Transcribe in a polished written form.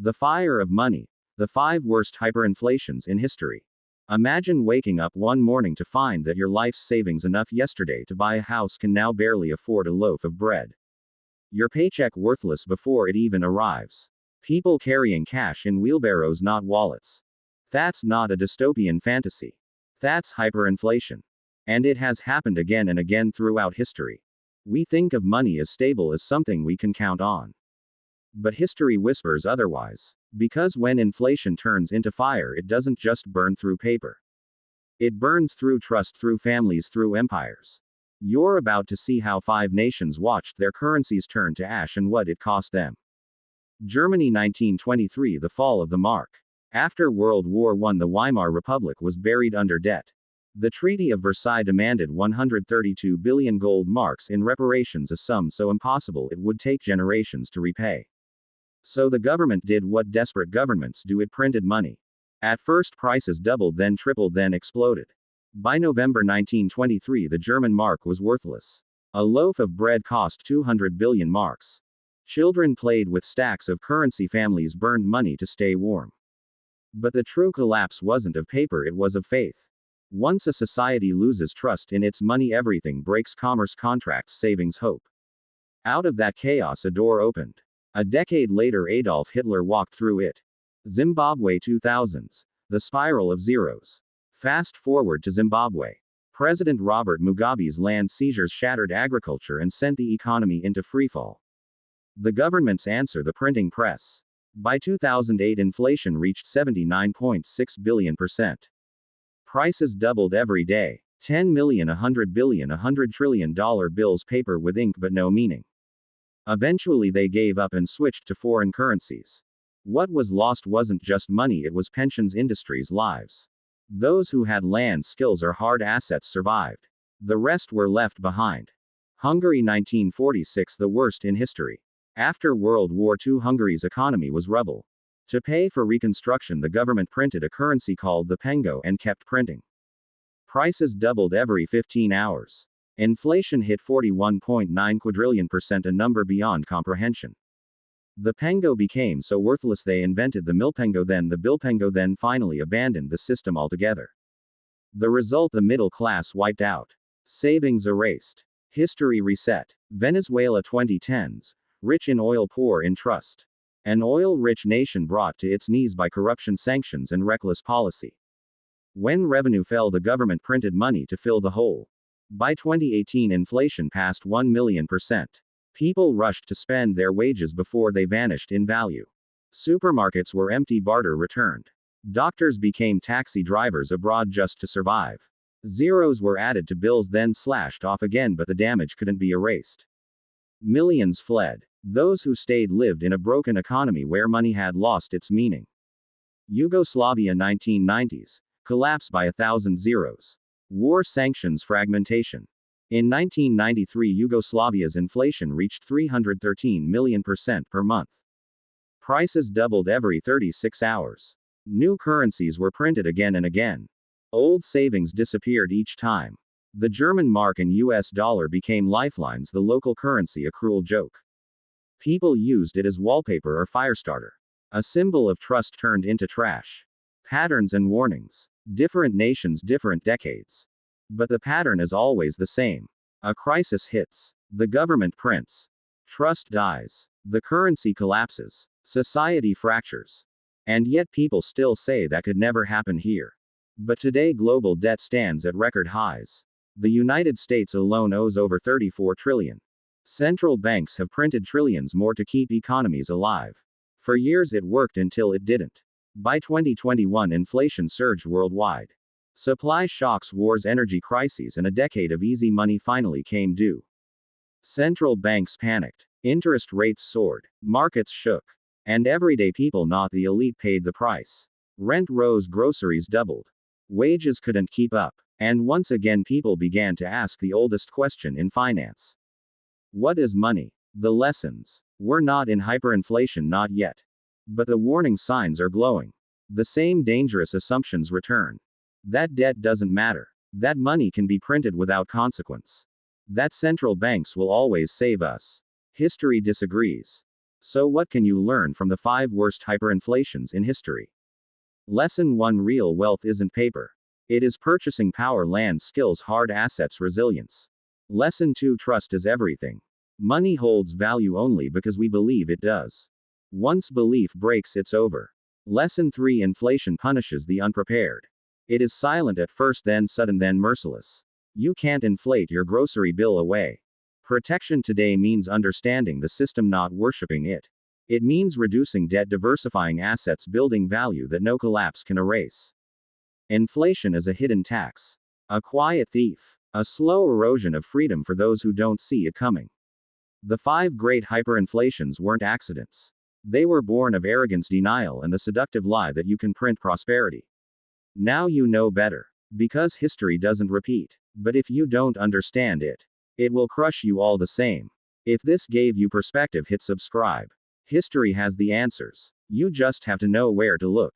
The fire of money. The 5 worst hyperinflations in history. Imagine waking up one morning to find that your life's savings enough yesterday to buy a house can now barely afford a loaf of bread. Your paycheck worthless before it even arrives. People carrying cash in wheelbarrows, not wallets. That's not a dystopian fantasy. That's hyperinflation. And it has happened again and again throughout history. We think of money as stable, as something we can count on. But history whispers otherwise. Because when inflation turns into fire, it doesn't just burn through paper. It burns through trust, through families, through empires. You're about to see how 5 nations watched their currencies turn to ash and what it cost them. Germany 1923, the fall of the mark. After World War I, the Weimar Republic was buried under debt. The Treaty of Versailles demanded 132 billion gold marks in reparations, a sum so impossible it would take generations to repay. So the government did what desperate governments do: it printed money. At first prices doubled, then tripled, then exploded. By November 1923, the German mark was worthless. A loaf of bread cost 200 billion marks. Children played with stacks of currency, families burned money to stay warm. But the true collapse wasn't of paper, it was of faith. Once a society loses trust in its money, everything breaks: commerce, contracts, savings, hope. Out of that chaos, a door opened. A decade later, Adolf Hitler walked through it. Zimbabwe 2000s. The spiral of zeros. Fast forward to Zimbabwe. President Robert Mugabe's land seizures shattered agriculture and sent the economy into freefall. The government's answer: the printing press. By 2008, inflation reached 79.6 billion%. Prices doubled every day. 10 million, 100 billion, $100 trillion bills, paper with ink but no meaning. Eventually they gave up and switched to foreign currencies. What was lost wasn't just money, it was pensions, industries, lives. Those who had land, skills, or hard assets survived. The rest were left behind. Hungary 1946, the worst in history. After World War II, Hungary's economy was rubble. To pay for reconstruction, the government printed a currency called the pengo and kept printing. Prices doubled every 15 hours. Inflation hit 41.9 quadrillion%, a number beyond comprehension. The pengo became so worthless they invented the milpengo, then the bilpengo, then finally abandoned the system altogether. The result: the middle class wiped out. Savings erased. History reset. Venezuela 2010s. Rich in oil, poor in trust. An oil-rich nation brought to its knees by corruption, sanctions, and reckless policy. When revenue fell, the government printed money to fill the hole. By 2018, inflation passed 1 million%. People rushed to spend their wages before they vanished in value. Supermarkets were empty, barter returned. Doctors became taxi drivers abroad just to survive. Zeros were added to bills, then slashed off again, but the damage couldn't be erased. Millions fled. Those who stayed lived in a broken economy where money had lost its meaning. Yugoslavia 1990s. Collapse by 1,000 zeros. War, sanctions, fragmentation. In 1993, Yugoslavia's inflation reached 313 million% per month. Prices doubled every 36 hours. New currencies were printed again and again. Old savings disappeared each time. The German mark and US dollar became lifelines, the local currency a cruel joke. People used it as wallpaper or firestarter. A symbol of trust turned into trash. Patterns and warnings. Different nations, different decades. But the pattern is always the same. A crisis hits. The government prints. Trust dies. The currency collapses. Society fractures. And yet people still say that could never happen here. But today global debt stands at record highs. The United States alone owes over 34 trillion. Central banks have printed trillions more to keep economies alive. For years it worked until it didn't. By 2021, inflation surged worldwide. Supply shocks, wars, energy crises, and a decade of easy money finally came due. Central banks panicked. Interest rates soared. Markets shook. And everyday people, not the elite, paid the price. Rent rose, groceries doubled. Wages couldn't keep up. And once again people began to ask the oldest question in finance. What is money? The lessons. We're not in hyperinflation, not yet. But the warning signs are glowing. The same dangerous assumptions return. That debt doesn't matter. That money can be printed without consequence. That central banks will always save us. History disagrees. So, what can you learn from the 5 worst hyperinflations in history? Lesson 1: Real wealth isn't paper. It is purchasing power, land, skills, hard assets, resilience. Lesson 2: Trust is everything. Money holds value only because we believe it does. Once belief breaks, it's over. Lesson 3: Inflation punishes the unprepared. It is silent at first, then sudden, then merciless. You can't inflate your grocery bill away. Protection today means understanding the system, not worshipping it. It means reducing debt, diversifying assets, building value that no collapse can erase. Inflation is a hidden tax, a quiet thief, a slow erosion of freedom for those who don't see it coming. The 5 great hyperinflations weren't accidents. They were born of arrogance, denial, and the seductive lie that you can print prosperity. Now you know better. Because history doesn't repeat. But if you don't understand it, it will crush you all the same. If this gave you perspective, hit subscribe. History has the answers. You just have to know where to look.